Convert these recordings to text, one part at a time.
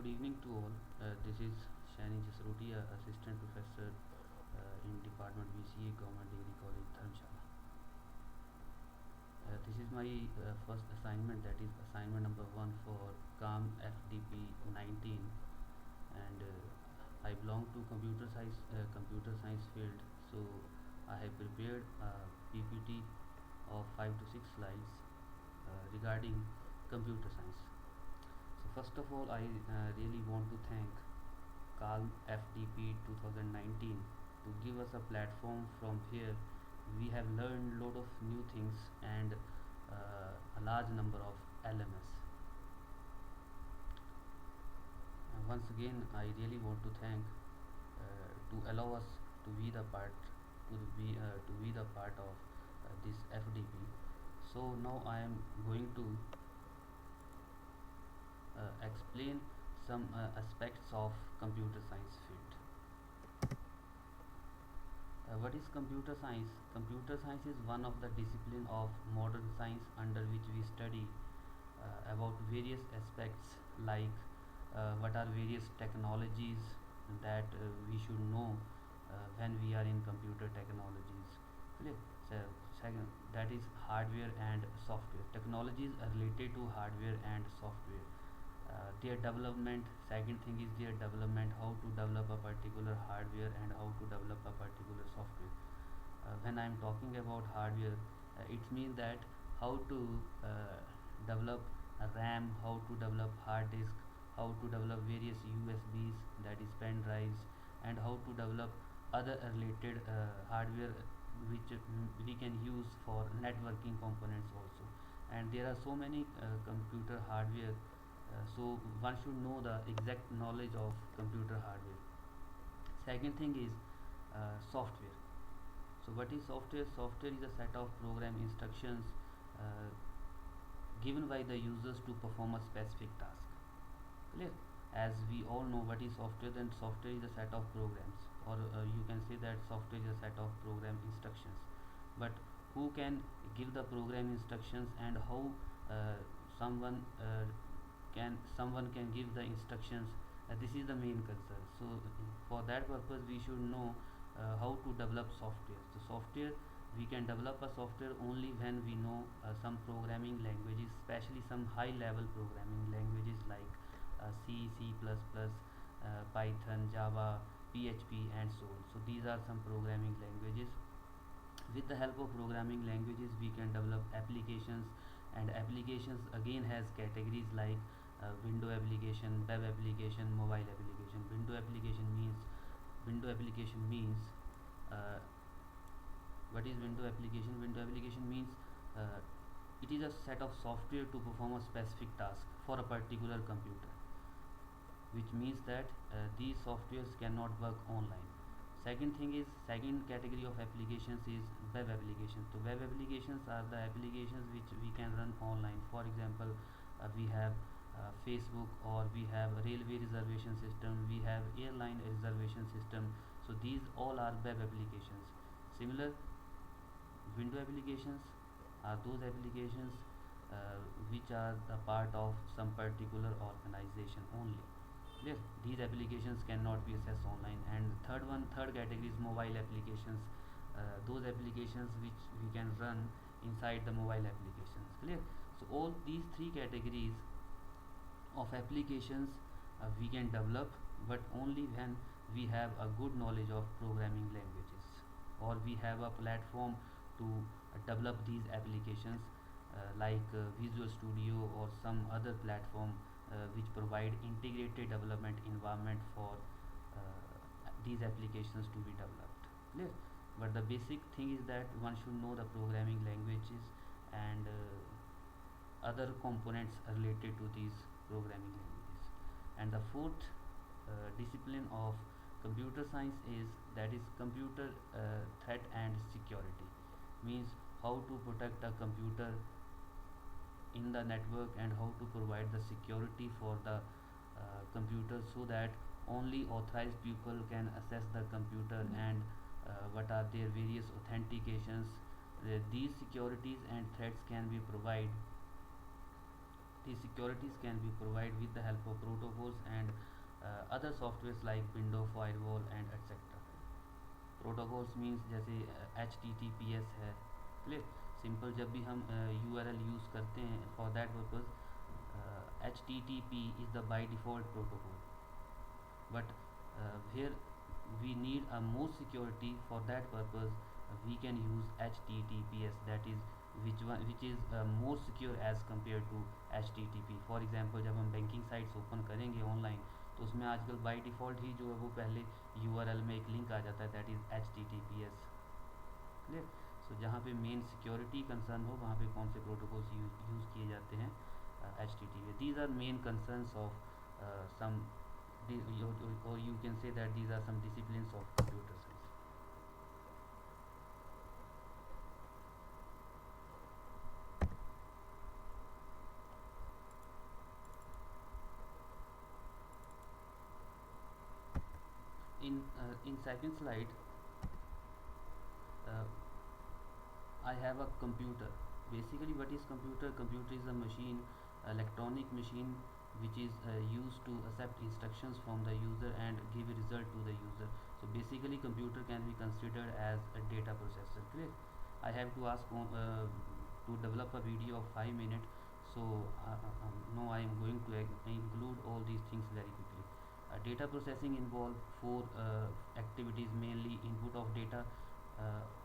Good evening to all. This is Shani Jasrotia, Assistant Professor in Department BCA, Government Degree College, Dharamshala. This is my first assignment, that is assignment number 1 for CAM FDP 19, and I belong to computer science field. So I have prepared a PPT of 5 to 6 slides regarding computer science. So first of all, I really want to thank Calm FDP 2019 to give us a platform. From here we have learned lot of new things and a large number of LMS. Once again, I really want to thank to allow us to be the part of this FDP. So now I am going to explain some aspects of computer science field. What is computer science? Computer science is one of the discipline of modern science under which we study about various aspects like what are various technologies that we should know when we are in computer technologies. Clear? So second, that is hardware and software. Technologies are related to hardware and software. Their development. Second thing is their development, how to develop a particular hardware and how to develop a particular software. When I am talking about hardware, it means that how to develop a RAM, how to develop hard disk, how to develop various USBs, that is pen drives, and how to develop other related hardware which we can use for networking components also. And there are so many computer hardware, so one should know the exact knowledge of computer hardware. Second thing is software. So what is software? Software is a set of program instructions uh, given by the users to perform a specific task. Clear? As we all know what is software, then software is a set of programs, or you can say that software is a set of program instructions. But who can give the program instructions, and how uh, someone can give the instructions? This is the main concern. So for that purpose, we should know how to develop software. So software, we can develop a software only when we know some programming languages, especially some high level programming languages like C, C++, Python, Java, PHP, and so on. So these are some programming languages. With the help of programming languages, we can develop applications, and applications again has categories like window application, web application, mobile application. Window application means uh, what is window application? Window application means uh, it is a set of software to perform a specific task for a particular computer, which means that these softwares cannot work online. Second category of applications is web applications. So web applications are the applications which we can run online. For example, we have Facebook, or we have railway reservation system, we have airline reservation system. So these all are web applications. Similar, window applications are those applications which are the part of some particular organization only. Clear? These applications cannot be accessed online. And third category is mobile applications. Those applications which we can run inside the mobile applications. Clear? So all these three categories of applications we can develop, but only when we have a good knowledge of programming languages, or we have a platform to develop these applications like Visual Studio or some other platform which provide integrated development environment for these applications to be developed. Clear? But the basic thing is that one should know the programming languages and other components related to these programming languages. And the fourth discipline of computer science is, that is computer threat and security. Means how to protect a computer in the network, and how to provide the security for the computer, so that only authorized people can access the computer, and what are their various authentications. These securities and threats can be provided These securities can be provided with the help of protocols and other softwares like window firewall and etc. Protocols means जैसे H T T P S है, clear, simple जब भी हम U R L use करते हैं for that purpose H T T P is the by default protocol, but here we need a more security. For that purpose we can use https, that is which is more secure as compared to http. For example, जब हम banking sites open करेंगे online तो उसमें आजकल by default ही जो है वो पहले यूआरएल में एक लिंक आ जाता है, दैट इज़ https, क्लियर। सो जहाँ पे मेन सिक्योरिटी कंसर्न हो वहाँ पे कौन से प्रोटोकॉल्स यूज़ किए जाते हैं, H T T P. These are main concerns of some or you can say that these are some disciplines of computer science. In second slide, uh, I have a computer. Basically, what is computer? Computer is a machine, electronic machine, which is used to accept instructions from the user and give a result to the user. So basically, computer can be considered as a data processor. Clear? I have to ask to develop a video of 5 minutes. So now I am going to include all these things very quickly. Data processing involves four activities, mainly input of data,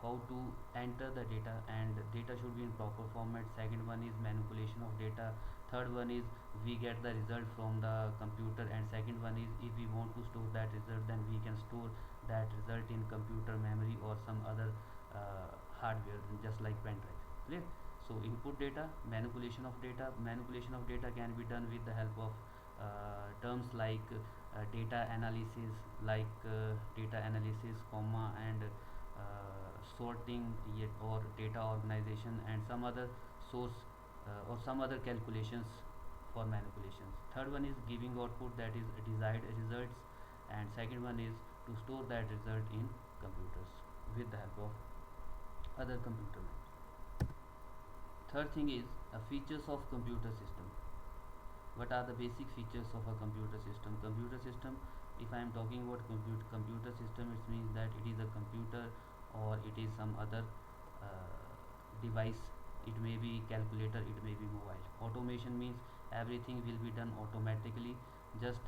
how to enter the data, and data should be in proper format. Second one is manipulation of data. Third one is we get the result from the computer, and second one is if we want to store that result, then we can store that result in computer memory or some other hardware, just like pen drive. Clear? So input data, manipulation of data can be done with the help of terms like data analysis, comma, and sorting yet or data organization, and some other source or some other calculations for manipulations. Third one is giving output, that is desired results, and second one is to store that result in computers with the help of other computer members. Third thing is features of computer system. What are the basic features of a computer system? Computer system, if I am talking about computer system, it means that it is a computer or it is some other device. It may be calculator, it may be mobile. Automation means everything will be done automatically, just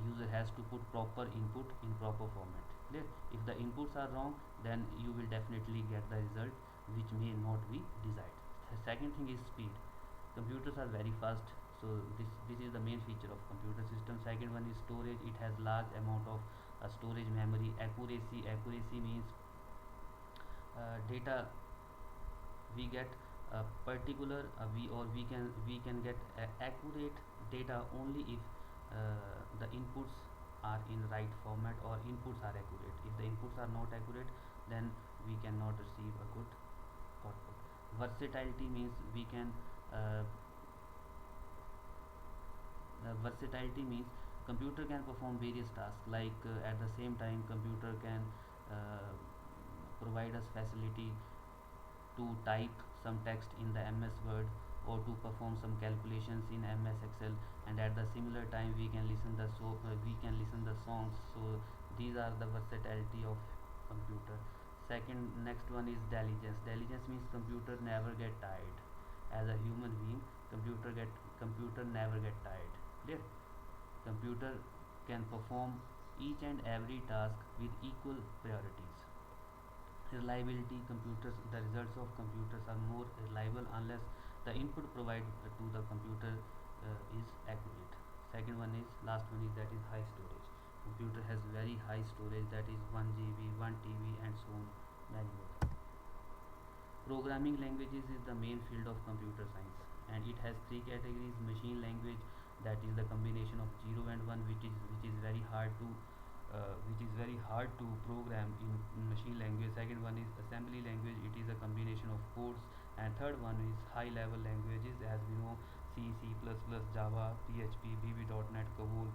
user has to put proper input in proper format. Clear? If the inputs are wrong, then you will definitely get the result which may not be desired. The second thing is speed. Computers are very fast, so this is the main feature of computer system. Second one is storage. It has large amount of storage memory. Accuracy means data we get a particular we can get accurate data only if the inputs are in right format or inputs are accurate. If the inputs are not accurate, then we cannot receive a good output. Versatility means we can versatility means computer can perform various tasks, like at the same time computer can uh, provide us facility to type some text in the MS Word, or to perform some calculations in MS Excel, and at the similar time we can listen the songs. So these are the versatility of computer. Next one is diligence. Diligence means computer never get tired. As a human being, computer never get tired. Clear? Computer can perform each and every task with equal priorities. Reliability, the results of computers are more reliable unless the input provided to the computer is accurate. Second one is last one is that is high storage. Computer has very high storage, that is 1 GB, 1 TB, and so on, many more. Programming languages is the main field of computer science, and it has three categories. Machine language, that is the combination of 0 and 1, which is very hard to program in machine language. Second one is assembly language, it is a combination of codes. And third one is high level languages, as we know, C, C++, Java, PHP, VB.NET, COBOL,